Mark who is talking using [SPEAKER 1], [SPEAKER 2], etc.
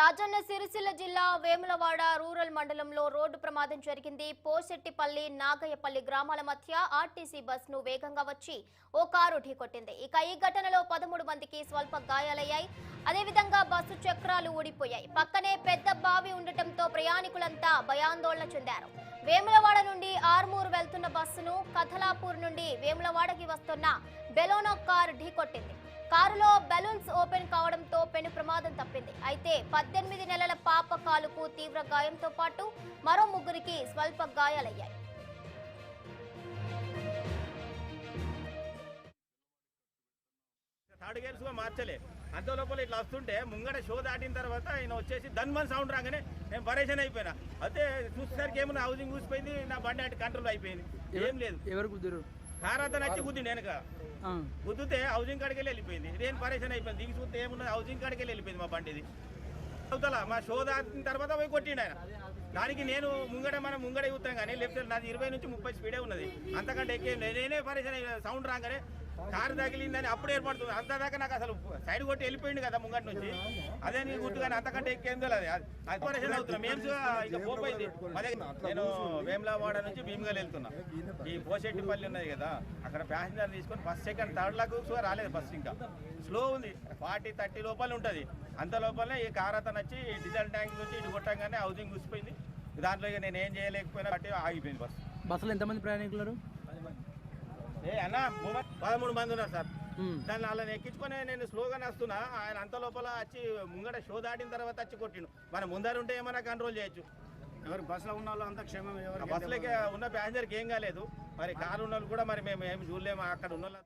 [SPEAKER 1] రాజన్న సిరిసిల్ల జిల్లా వేములవాడ రూరల్ మండలంలో రోడ్డు ప్రమాదం జరిగింది. పోసెట్టిపల్లి నాగయ్యపల్లి గ్రామాల మధ్య ఆర్టీసీ బస్సును వేగంగా వచ్చి ఓ కారు ఢీకొట్టింది. ఇక ఈ ఘటనలో 13 మందికి స్వల్ప గాయాలయ్యాయి. అదేవిధంగా బస్సు చక్రాలు ఊడిపోయాయి. పక్కనే పెద్ద బావి ఉండటంతో ప్రయాణికులంతా భయాందోళన చెందారు. వేములవాడ నుండి ఆర్మూరు వెళ్తున్న బస్సును కథలాపూర్ నుండి వేములవాడకి వస్తున్న బెలోనో కారు ఢీకొట్టింది. కారులో బెలూన్స్ ఓపెన్ కావడంతో పెను ప్రమాదం తప్పింది. అయితే 18 నెలల పాప కాలుకు తీవ్ర గాయంతో పాటు మరో ముగ్గురికి స్వల్ప గాయాలయ్యాయి.
[SPEAKER 2] థర్డ్ గేర్స్ మార్చలే అంత లోపల ఇట్లా వస్తుంటే ముంగడ షో దాటిన తర్వాత ఆయన వచ్చేసి ధన్మన్ సౌండ్ రాగానే నేను పరేషన్ అయిపోయినా. అయితే చూసేసరికి ఏమన్నా హౌసింగ్ కూసిపోయింది, నా బండి అటు కంట్రోల్ అయిపోయింది. ఏం లేదు,
[SPEAKER 3] ఎవరు కుదురు
[SPEAKER 2] కార్ అతను వచ్చి గుద్ది వెనక గుద్దితే హౌసింగ్ కాడికి వెళ్ళిపోయింది. నేను పరేషన్ అయిపోయింది. దిగి చూస్తే ఏమున్నది, హౌసింగ్ కాడికి వెళ్ళిపోయింది మా బండిది. అవుతల మా షో దాటిన తర్వాత పోయి కొట్టిండు ఆయన. దానికి నేను మనం ముంగడ చూస్తాం కానీ లెఫ్ట్ సైడ్ నాది 20 నుంచి 30 స్పీడే ఉన్నది. అంతకంటే ఎక్కేం లేదు. నేనే పరేషన్ సౌండ్ రాగానే కారు తగిలిందని అప్పుడు ఏర్పడుతుంది. అంతదాకా నాకు అసలు సైడ్ కొట్టి వెళ్ళిపోయింది కదా ముంగటి నుంచి. అదే నీ గుర్తు కానీ అంతకంటే ఎక్కేందో లేదు. అది పరేషన్ అవుతున్నాం మేము. ఇక పోయింది. అదే నేను వేములవాడ నుంచి భీమగల్ వెళ్తున్నా. ఈ పోసెట్టిపల్లి ఉన్నది కదా, అక్కడ ప్యాసింజర్ తీసుకొని ఫస్ట్ సెకండ్ థర్డ్ లాక్ రాలేదు బస్సు. ఇంకా స్లో ఉంది, 40-30 లోపల ఉంటుంది. అంత లోపలనే ఈ కార్ అతను వచ్చి డీజిల్ ట్యాంక్ నుంచి ఇటు కొట్టంగానే హౌసింగ్ కూసిపోయింది. దాంట్లో ఇక నేను ఏం చేయలేకపోయినా బట్టి ఆగిపోయింది బస్సు.
[SPEAKER 3] బస్సులో ఎంతమంది ప్రయాణికులు?
[SPEAKER 2] అన్న 13 మంది ఉన్నారు సార్. దాన్ని వాళ్ళని ఎక్కించుకొని నేను స్లోగానే వస్తున్నా. ఆయన అంత లోపల వచ్చి ముంగట షో దాటిన తర్వాత వచ్చి కొట్టిండు. మన ముందర ఉంటే ఏమైనా కంట్రోల్ చేయొచ్చు.
[SPEAKER 4] ఎవరు బస్సులో ఉన్న వాళ్ళు అంతా క్షేమం.
[SPEAKER 2] బస్సులోకి ఉన్న ప్యాసింజర్కి ఏం కాలేదు. మరి కారు ఉన్న వాళ్ళు కూడా మరి మేము ఏమి చూడలేము. అక్కడ ఉన్న